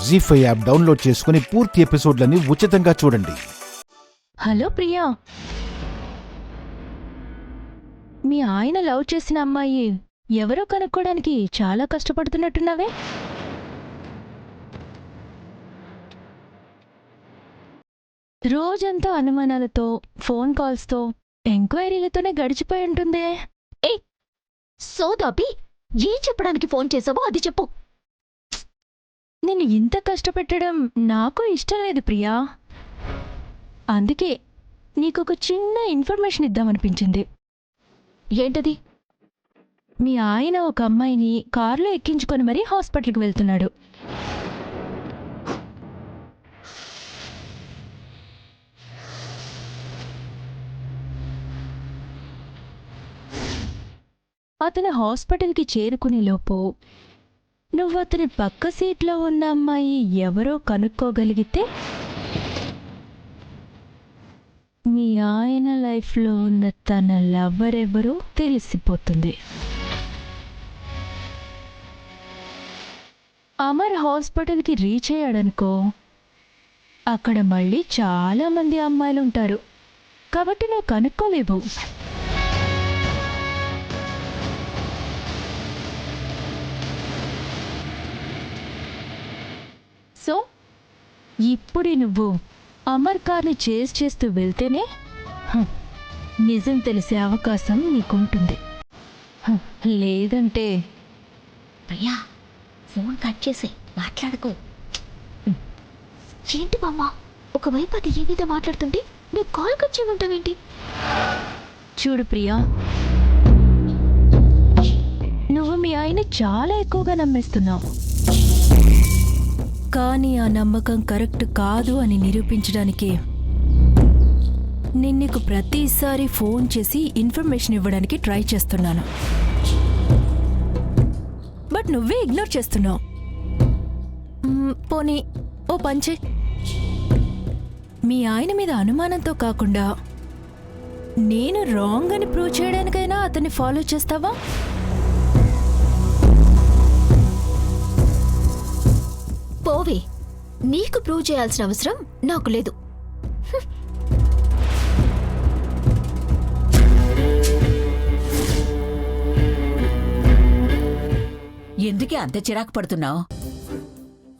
జీ5 app download చేసుకుని పూర్తి ఎపిసోడ్లని ఉచితంగా చూడండి. హలో ప్రియా, మీ ఆయన లవ్ చేసిన అమ్మాయి ఎవరో కనుక్కోడానికి చాలా కష్టపడుతున్నట్టున్నావే. రోజంతా అనుమానాలతో, ఫోన్ కాల్స్తో, ఎంక్వైరీలతోనే గడిచిపోయి ఉంటుందే. ఏ సోదాపి, ఏం చెప్పడానికి ఫోన్ చేసావో అది చెప్పు. నిన్ను ఇంత కష్టపెట్టడం నాకు ఇష్టం లేదు ప్రియా. అందుకే నీకొక చిన్న ఇన్ఫర్మేషన్ ఇద్దామనిపించింది. ఏంటది? మీ ఆయన ఒక అమ్మాయిని కారులో ఎక్కించుకొని మరీ హాస్పిటల్కి వెళ్తున్నాడు. అతను హాస్పిటల్కి చేరుకునేలోపు నువ్వు అతని పక్క సీట్లో ఉన్న అమ్మాయి ఎవరో కనుక్కోగలిగితే మీ ఆయన లైఫ్లో ఉన్న తన లవర్ ఎవరో తెలిసిపోతుంది. అమర్ హాస్పిటల్కి రీచ్ అయ్యాడనుకో, అక్కడ మళ్ళీ చాలామంది అమ్మాయిలు ఉంటారు కాబట్టి నువ్వు కనుక్కోలేవు. సో ఇప్పుడు నువ్వు అమర్ కార్ని చేజ్ చేస్తూ వెళ్తేనే నిజం తెలిసే అవకాశం నీకుంటుంది. లేదంటే ప్రియా, ఫోన్ కట్ చేసి మాట్లాడకు. ఏంటి బామ్మ, ఒకవైపు అది ఏమీదో మాట్లాడుతుంటే నువ్వు కాల్ కట్ చేయమంటావేంటి? చూడు ప్రియా, నువ్వు మీ ఆయన చాలా ఎక్కువగా నమ్మేస్తున్నావు. కానీ ఆ నమ్మకం కరెక్ట్ కాదు అని నిరూపించడానికి నేను నీకు ప్రతిసారి ఫోన్ చేసి ఇన్ఫర్మేషన్ ఇవ్వడానికి ట్రై చేస్తున్నాను. బట్ నువ్వే ఇగ్నోర్ చేస్తున్నావు. పోనీ ఓ పంచే, మీ ఆయన మీద అనుమానంతో కాకుండా నేను రాంగ్ అని ప్రూవ్ చేయడానికైనా అతన్ని ఫాలో చేస్తావా? పోవే, నీకు ప్రూవ్ చేయాల్సిన అవసరం నాకు లేదు. ఎందుకే అంత చిరాకు పడుతున్నావు?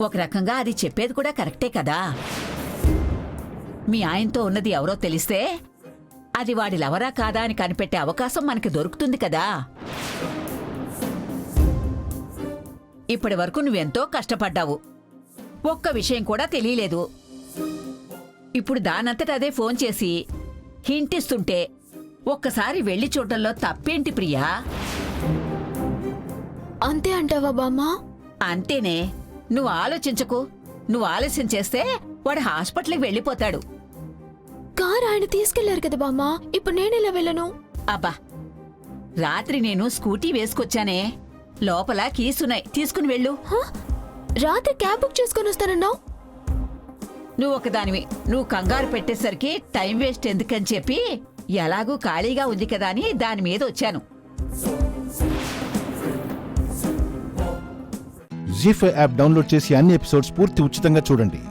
ఒక రకంగా అది చెప్పేది కూడా కరెక్టే కదా. మీ ఆయనతో ఉన్నది ఎవరో తెలిస్తే అది వాడి లవరా కాదా అని కనిపెట్టే అవకాశం మనకి దొరుకుతుంది కదా. ఇప్పటి వరకు నువ్వెంతో కష్టపడ్డావు, ఒక్క విషయం కూడా తెలియలేదు. ఇప్పుడు దానంతట అదే ఫోన్ చేసి హింటిస్తుంటే ఒక్కసారి వెళ్ళి చూడటంలో తప్పేంటి ప్రియా? అంతే అంటావా బామ్మా? అంతేనే. నువ్వు ఆలోచించకు. నువ్వు ఆలస్యం చేస్తే వాడు హాస్పిటల్కి వెళ్ళిపోతాడు. కారు ఆయన తీసుకెళ్లారు కదా బామ్మా, ఇప్పుడు నేనెలా వెళ్ళను? అబ్బా, రాత్రి నేను స్కూటీ వేసుకొచ్చానే, లోపల కీసున్నాయి, తీసుకుని వెళ్ళు. రాత్రి క్యాబ్ బుక్ చేసుకుని వస్తానన్నావు. నువ్వు ఒకదానివి, నువ్వు కంగారు పెట్టేసరికి టైం వేస్ట్ ఎందుకని చెప్పి ఎలాగూ ఖాళీగా ఉంది కదా అని దాని మీద వచ్చాను. జీ5 యాప్ డౌన్లోడ్ చేసి అన్ని ఎపిసోడ్స్ పూర్తి ఉచితంగా చూడండి.